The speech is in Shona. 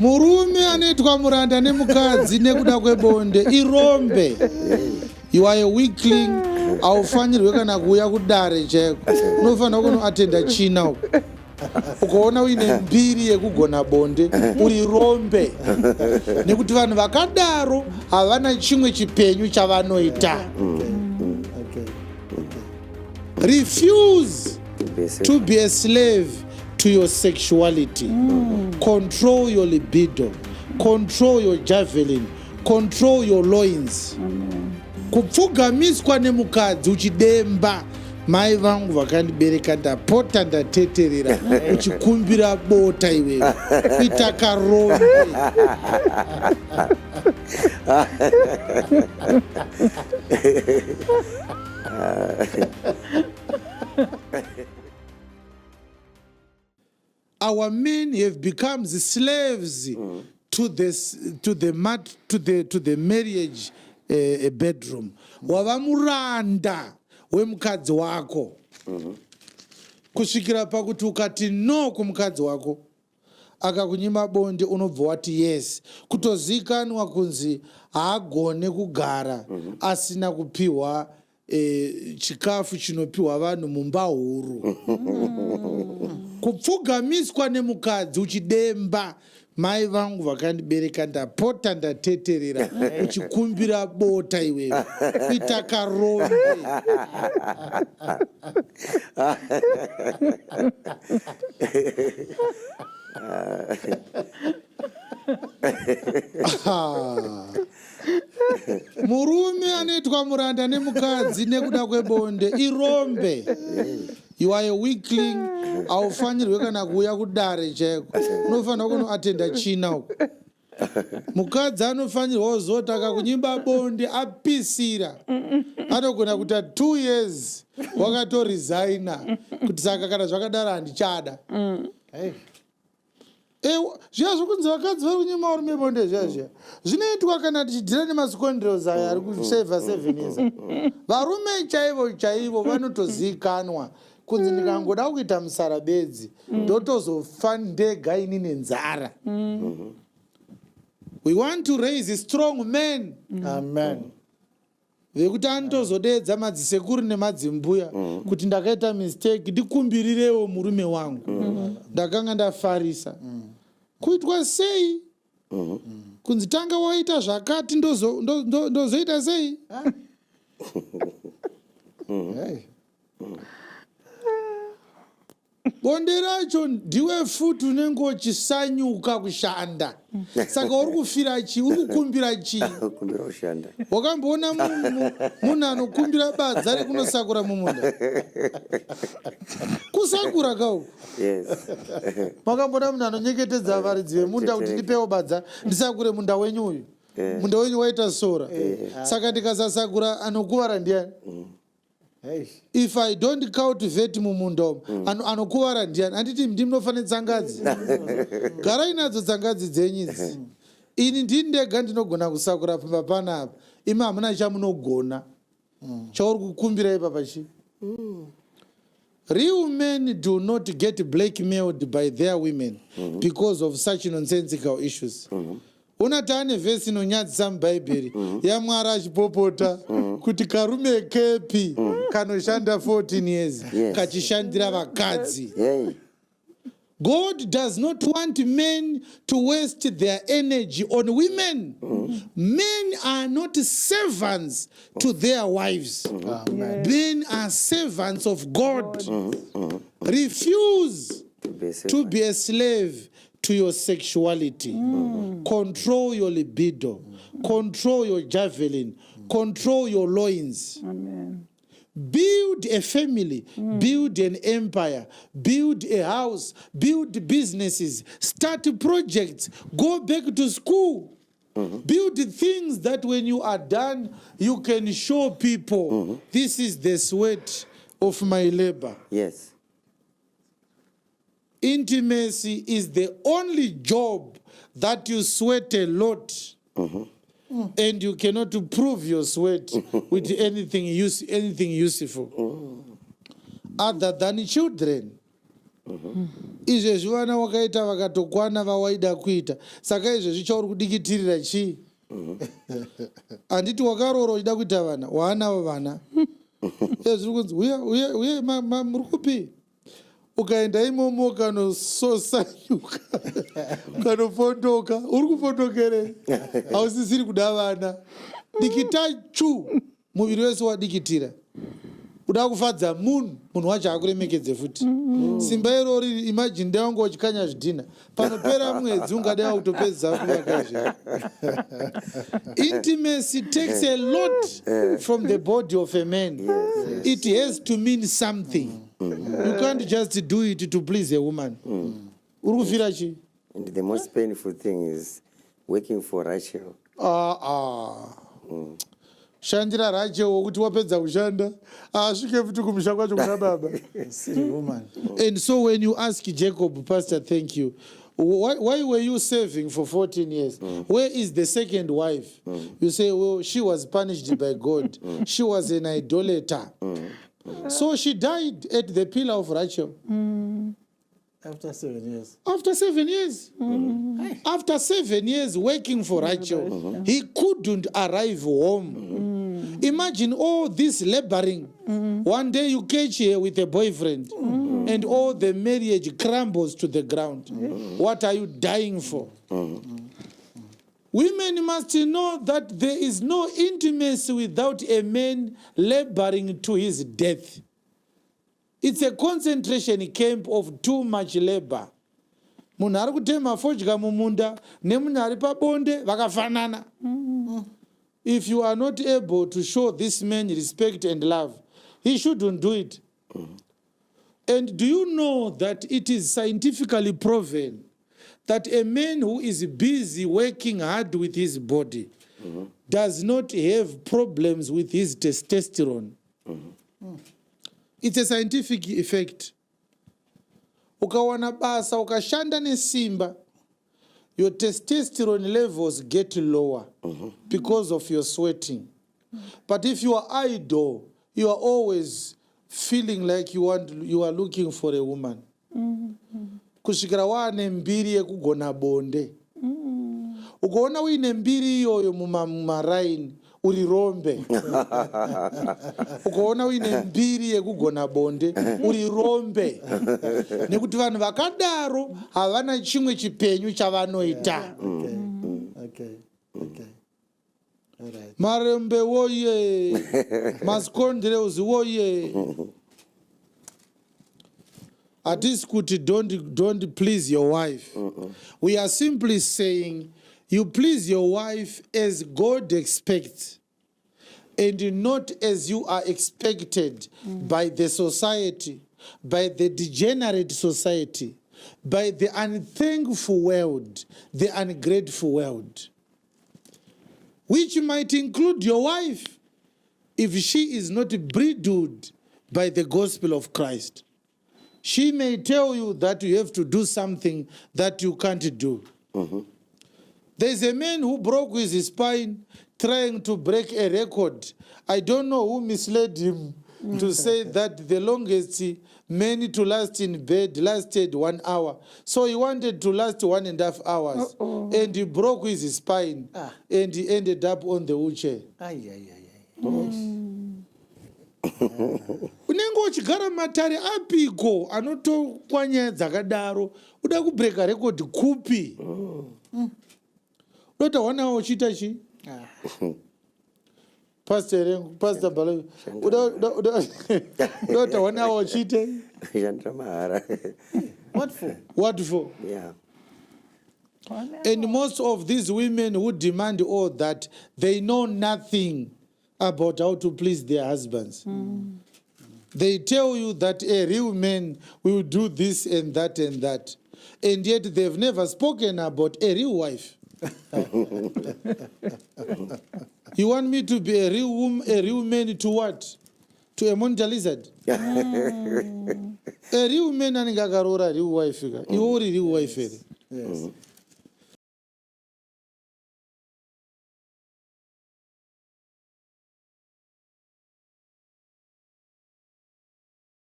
Murume anoitwa muranda nemukadzi nekuda kwebonde irombe. You are a weakling. Haufanirwe kana kuuya kudare chaiko. Unofanira kunoatenda china uko. Ukaona uine mbiri yekugona bonde uri rombe. Nekuti vanhu vakadaro havana chimwe chipenyu chavanoita. Refuse to be a slave to your sexuality. Control your libido. Control your javelin. Control your loins. Kupfugamiswa nemukadzi uchidemba. Mai vangu vakandibereka ndapota ndateterera uchikumbira bota iwewe kuita karombe. Our men have become the slaves to the marriage bedroom. Wavamuranda wemukadzi wako. Kusvikira pakuti ukati no kumukadzi wako akakunyima bonde unobva wati yes. Kutozikanwa kunzi haagone kugara asina kupiwa chikafu chinopiwa vanhu mumba huru. Kupfugamiswa nemukadzi uchidemba. Mai vangu vakandibereka ndapota ndateterera uchikumbira bota iwewe kuita karombe. Murume anoitwa muranda nemukadzi nekuda kwebonde irombe. You are a weakling. Haufanirwe kana kuuya kudare chaiko. Unofanira kunoatenda china uko. Mukadzi anofanirwa kuzoti akakunyimba bonde apisira. Anogona kuita 2 years wakatoresigna kuti saka kana zvakadaro handichada. Zviya zvokunzi vakadzi vari kunyima varume bonde zviya zvinoitwa kana tichidhira nemascondrels aya ari kusevha 7 years. Varume chaivo vanotozikanwa kunzi ndikangoda kuita musarabedzi ndotozofa ndega ini nenzara. We want to raise strong men. Amen. Vekuti anotozodedza madzisekuru nemadzimbuya kuti ndakaita mistake ndikumbirirewo murume wangu ndakanga ndafarisa. Kuitwa sei? Kunzi tanga waita zvakati ndozoita sei? Bonde racho ndiwe futi unenge uchisanyuka kushanda. Saka uri kufira chi? Uri kukumbira chi? Kukumbira kushanda. Wakamboona munhu anokumbira badza rekunosakura mumunda? Kusakura kauko. Yes. Makamboona munhu anonyeketedza varidzi vemunda kuti ndipewo badza ndisakure munda wenyu uyu. Munda wenyu waita sora. Saka ndikasasakura anokuvara ndiani? If I don't cultivate mumunda anokuvara ndiani? Handiti ndinofanira tsangadzi. Garai nadzo tsangadzi dzenyu idzi. Ini ndini ndega ndinogona kusakura pamba panapa. Imi hamuna chamunogona. Chauri kukumbira ipapa chi? Real men do not get blackmailed by their women because of such nonsensical issues. Unatane vhesi inonyadzisa mubhaibheri yaMwari achipopota kuti karume kepi kanoshanda 14 years kachishandira vakadzi. God does not want men to waste their energy on women. Men are not servants to their wives. Men are servants of God. Refuse to be a slave to your sexuality. Control your libido. Control your javelin. Control your loins. Amen. Build a family, build an empire, build a house, build businesses, start projects, go back to school. Build things that when you are done, you can show people this is the sweat of my labor. Yes. Intimacy is the only job that you sweat a lot. And you cannot prove your sweat with anything useful other than children. izvezvi vana wakaita vakatokwana vawaida kuita, saka izvezvi chauri kudikitirira chii? Handiti wakaroora uchida kuita vana, waanavo vana. Zviri kunzi uye muri kupi? Ukaenda imomo ukanososanyuka ukanofondoka, uri kufondokerei? Hausisiri kuda vana. Dikita chu muviri wese wadikitira, uda kufadza munhu wacho akuremekedze futi. Simba irori, imagine dai wanga uchikanya zvidhina, panopera mwedzi ungadai kutopedzisa kuvakazve. Intimacy takes a lot from the body of a man. It has to mean something. You can't just do it to please a woman. And the most painful thing is working for Rachel. Shandira Rachel wokuti wapedza kushanda asvike futi kumusha kwacho kuna baba. And so when you ask Jacob, Pastor, thank you, why were you serving for 14 years? Where is the second wife? You say, well, she was punished by God. She was an idolater. So she died at the pillar of Rachel. After 7 years. After 7 years. After 7 years working for Rachel, he couldn't arrive home. Imagine all this laboring. One day you catch her with a boyfriend, and all the marriage crumbles to the ground. What are you dying for? Women must know that there is no intimacy without a man laboring to his death. It's a concentration camp of too much labor. Munhu ari kutema fodya mumunda nemunhu ari pabonde vakafanana. If you are not able to show this man respect and love, he shouldn't do it. And do you know that it is scientifically proven that a man who is busy working hard with his body does not have problems with his testosterone? It's a scientific effect. Ukawana basa, ukashanda nesimba, your testosterone levels get lower because of your sweating. But if you are idle, you are always feeling like you are looking for a woman. Kusvikira waane mbiri yekugona bonde. Ukaona uine mbiri iyoyo mumaraini uri rombe. Ukaona uine mbiri yekugona bonde uri rombe. Nekuti vanhu vakadaro havana chimwe chipenyu chavanoita. Okay. All right. Marembe woye, maskondreuzi woye. At this kuti don't please your wife. We are simply saying you please your wife as God expects, and not as you are expected by the society, by the degenerate society, by the unthankful world, the ungrateful world, which might include your wife if she is not bridled by the gospel of Christ. She may tell you that you have to do something that you can't do. There's a man who broke his spine trying to break a record. I don't know who misled him to say that the longest man to last in bed lasted 1 hour. So he wanted to last 1.5 hours. And he broke his spine. And he ended up on the wheelchair. Unenge uchigara matare apiko anotokwa dzakadaro uda kubreka record kupi? Dota wana uchita chi? Pastor Balo. Dota wana uchite? What for? Yeah. And most of these women who demand all that, they know nothing about how to please their husbands. They tell you that a real man will do this and that and that. And yet they've never spoken about a real wife. You want me to be a real man to what? To a monitor lizard? A real man and a real wife. You already real wife. Yes.